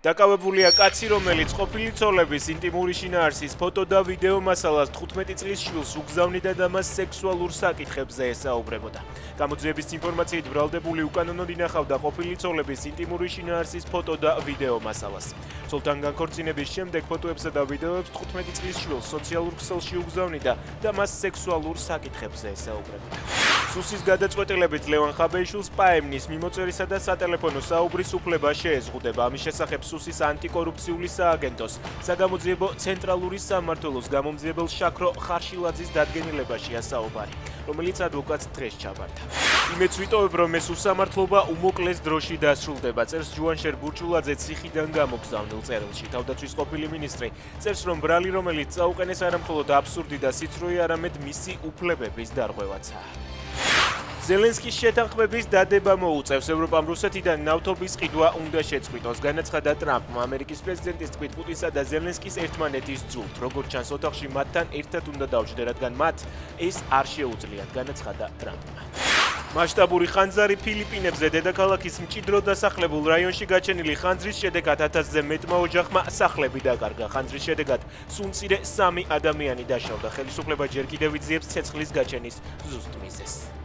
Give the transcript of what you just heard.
დაკავებულია კაცი, რომელიც ყოფილი ცოლების ინტიმური შინაარსის ფოტო და ვიდეო მასალას 15 წლის შვილს უგზავნიდა და მას სექსუალურ საკითხებზე ესაუბრებოდა. გამოძიების ინფორმაციით ბრალდებული უკანონოდ ინახავდა ყოფილი ცოლების ინტიმური შინაარსის ფოტო და ვიდეო მასალას. ცოლთან განქორწინების შემდეგ ფოტოებსა და ვიდეოებს 15 წლის შვილს სოციალურ ქსელში უგზავნიდა და მას სექსუალურ საკითხებზე ესაუბრებოდა. სუსის გადაწყვეტილებით ლევან ხაბეიშვილს პაემნის მიმოწერისა და სატელეფონო საუბრის უფლება შეეზღუდება. ამის შესახებ სუსის ანტიკორუფციული სააგენტოს საგამოძიებო ცენტრალური სამმართველოს გამომძიებელ შაქრო ხარშილაძის დადგენილებაშია საუბარი, რომელიც ადვოკატს დღეს ჩაბარდა. იმეც ვიტოვებ, რომ ეს უსამართლობა უმოკლეს დროში დასრულდება, წერს ჯუანშერ ბურჭულაძე ციხიდან გამოგზავნილ წერილში. თავდაცვის ყოფილი მინისტრი წერს, რომ ბრალი, რომელიც წაუყენეს არამხოლოდ აბსურდი და სიცრუე, არამედ მისი უფლებების დარღვევაცაა. ზელენსკის შეთანხმების დადება მოუწევს ევროპამ რუსეთიდან ნავთობის ყიდვა უნდა შეწყვიტოს. განაცხადა ტრამპმა ამერიკის პრეზიდენტის თქმით პუტინსა და ზელენსკის ერთმანეთის ძულთ. როგორც ჩანს, ოთახში მათთან ერთად უნდა დავჯდე, რადგან მათ ეს არ შეუძლიათ, განაცხადა ტრამპმა. მასშტაბური ხანძარი ფილიპინებზე დედაქალაქის მჭიდროდ დასახლებულ რაიონში გაჩენილი ხანძრის შედეგად 1000-ზე მეტმა ოჯახმა სახლები დაკარგა. ხანძრის შედეგად სულ მცირე 3 ადამიანი დაშავდა. ხელისუფლება ჯერ კიდევ იძიებს ცეცხლის გაჩენის ზუსტ მიზეზს.